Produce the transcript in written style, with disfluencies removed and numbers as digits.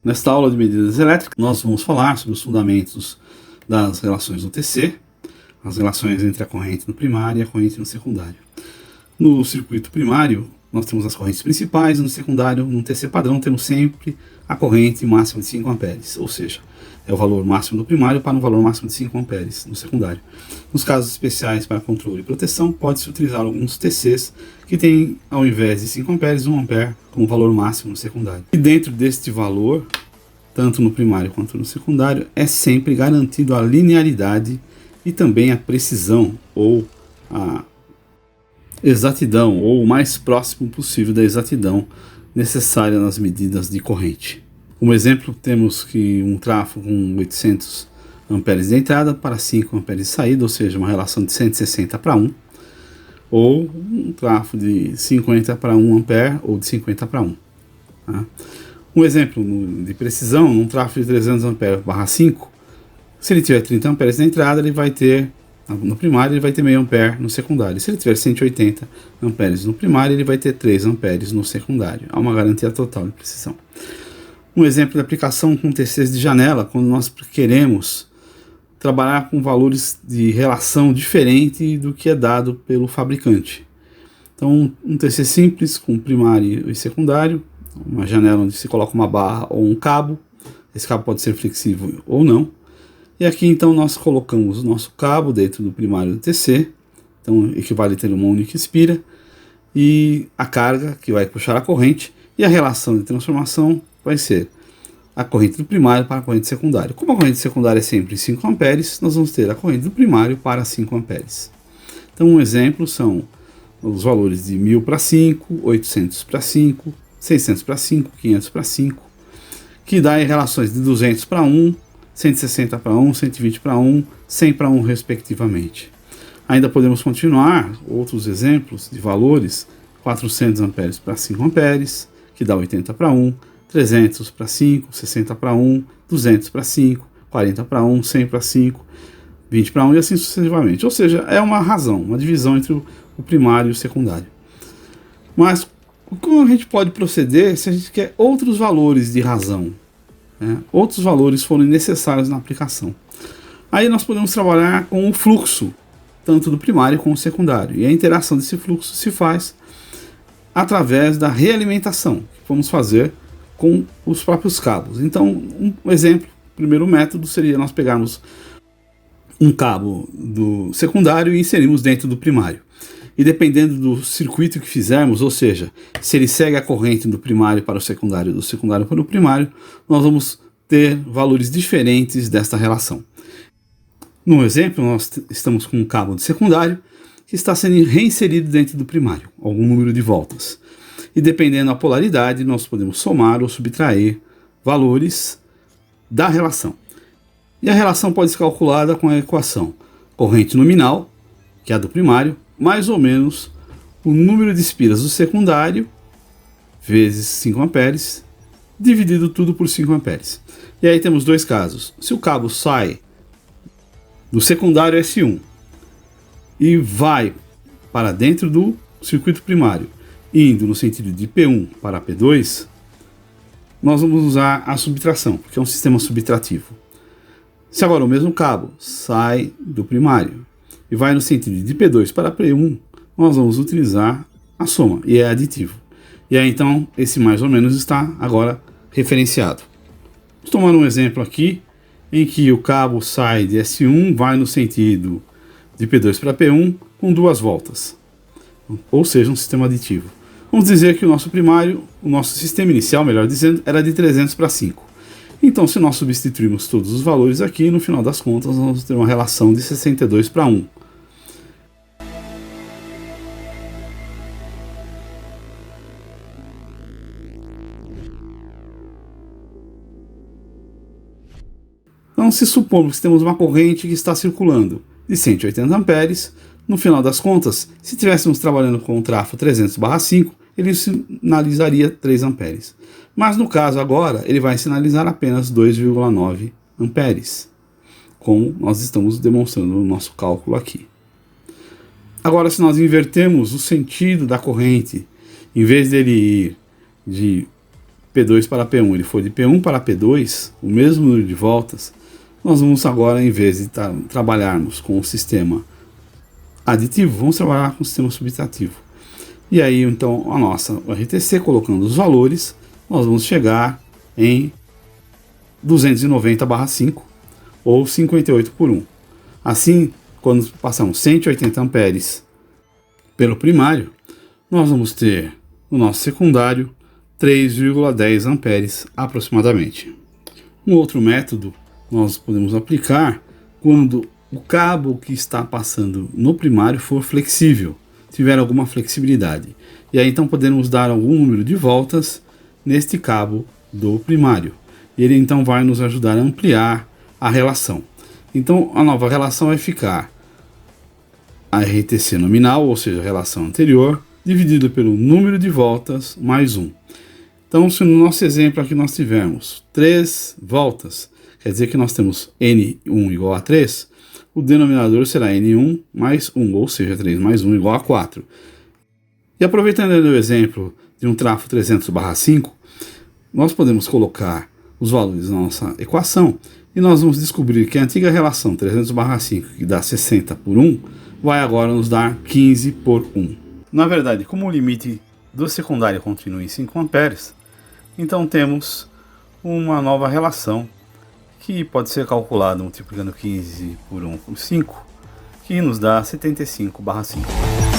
Nesta aula de medidas elétricas, nós vamos falar sobre os fundamentos das relações no TC, as relações entre a corrente no primário e a corrente no secundário. No circuito primário, nós temos as correntes principais, no secundário, no TC padrão, temos sempre a corrente máxima de 5 amperes, ou seja, é o valor máximo do primário para um valor máximo de 5 amperes no secundário. Nos casos especiais para controle e proteção, pode-se utilizar alguns TCs que têm, ao invés de 5 amperes, 1 ampere como valor máximo no secundário. E dentro deste valor, tanto no primário quanto no secundário, é sempre garantido a linearidade e também a precisão ou a exatidão, ou o mais próximo possível da exatidão necessária nas medidas de corrente. Como exemplo, temos que um trafo com 800 amperes de entrada para 5 amperes de saída, ou seja, uma relação de 160 para 1, ou um trafo de 50 para 1 ampere ou de 50 para 1. Tá? Um exemplo de precisão, um trafo de 300 amperes barra 5, se ele tiver 30 amperes na entrada, ele vai ter, no primário, ele vai ter meio ampere no secundário. Se ele tiver 180 amperes no primário, ele vai ter 3 amperes no secundário. Há uma garantia total de precisão. Um exemplo de aplicação com TCs de janela, quando nós queremos trabalhar com valores de relação diferente do que é dado pelo fabricante. Então, um TC simples com primário e secundário, uma janela onde se coloca uma barra ou um cabo, esse cabo pode ser flexível ou não. E aqui então nós colocamos o nosso cabo dentro do primário do TC, então equivale a ter uma única espira, e a carga que vai puxar a corrente, e a relação de transformação vai ser a corrente do primário para a corrente secundária. Como a corrente secundária é sempre 5 amperes, nós vamos ter a corrente do primário para 5 amperes. Então um exemplo são os valores de 1000 para 5, 800 para 5, 600 para 5, 500 para 5, que dá em relações de 200 para 1, 160 para 1, 120 para 1, 100 para 1 respectivamente. Ainda podemos continuar outros exemplos de valores, 400 amperes para 5 amperes, que dá 80 para 1, 300 para 5, 60 para 1, 200 para 5, 40 para 1, 100 para 5, 20 para 1 e assim sucessivamente. Ou seja, é uma razão, uma divisão entre o primário e o secundário. Mas como a gente pode proceder se a gente quer outros valores de razão? Outros valores forem necessários na aplicação. Aí nós podemos trabalhar com o fluxo, tanto do primário como do secundário. E a interação desse fluxo se faz através da realimentação, que vamos fazer com os próprios cabos. Então, um exemplo, o primeiro método seria nós pegarmos um cabo do secundário e inserirmos dentro do primário. E dependendo do circuito que fizermos, ou seja, se ele segue a corrente do primário para o secundário, do secundário para o primário, nós vamos ter valores diferentes desta relação. No exemplo, nós estamos com um cabo de secundário que está sendo reinserido dentro do primário, algum número de voltas. E dependendo da polaridade, nós podemos somar ou subtrair valores da relação. E a relação pode ser calculada com a equação corrente nominal, que é a do primário, mais ou menos o número de espiras do secundário, vezes 5 amperes, dividido tudo por 5 amperes. E aí temos dois casos. Se o cabo sai do secundário S1 e vai para dentro do circuito primário, indo no sentido de P1 para P2, nós vamos usar a subtração, porque é um sistema subtrativo. Se agora o mesmo cabo sai do primário e vai no sentido de P2 para P1, nós vamos utilizar a soma, e é aditivo. E aí então, esse mais ou menos está agora referenciado. Vamos tomar um exemplo aqui, em que o cabo sai de S1, vai no sentido de P2 para P1, com duas voltas. Ou seja, um sistema aditivo. Vamos dizer que o nosso primário, o nosso sistema inicial, melhor dizendo, era de 300 para 5. Então, se nós substituirmos todos os valores aqui, no final das contas, nós vamos ter uma relação de 62 para 1. Então, se supomos que temos uma corrente que está circulando de 180 amperes, no final das contas, se estivéssemos trabalhando com o trafo 300/5, ele sinalizaria 3 amperes. Mas no caso agora, ele vai sinalizar apenas 2,9 amperes, como nós estamos demonstrando no nosso cálculo aqui. Agora, se nós invertermos o sentido da corrente, em vez dele ir de P2 para P1 ele for de P1 para P2, o mesmo número de voltas, nós vamos agora, em vez de trabalharmos com o sistema aditivo, vamos trabalhar com o sistema subtrativo. E aí, então, a nossa RTC, colocando os valores, nós vamos chegar em 290/5 ou 58 por 1. Assim, quando passamos 180 amperes pelo primário, nós vamos ter no nosso secundário 3,10 amperes aproximadamente. Um outro método nós podemos aplicar quando o cabo que está passando no primário for flexível, tiver alguma flexibilidade. E aí então podemos dar algum número de voltas neste cabo do primário. Ele então vai nos ajudar a ampliar a relação. Então a nova relação vai ficar a RTC nominal, ou seja, a relação anterior, dividido pelo número de voltas mais 1. Então, se no nosso exemplo aqui nós tivermos 3 voltas, quer dizer que nós temos N1 igual a 3, o denominador será N1 mais 1, ou seja, 3 mais 1 igual a 4. E aproveitando o exemplo de um trafo 300/5, nós podemos colocar os valores na nossa equação e nós vamos descobrir que a antiga relação 300/5, que dá 60 por 1, vai agora nos dar 15 por 1. Na verdade, como o limite do secundário continua em 5 amperes, então temos uma nova relação que pode ser calculada multiplicando 15 por 1 por 5, que nos dá 75/5.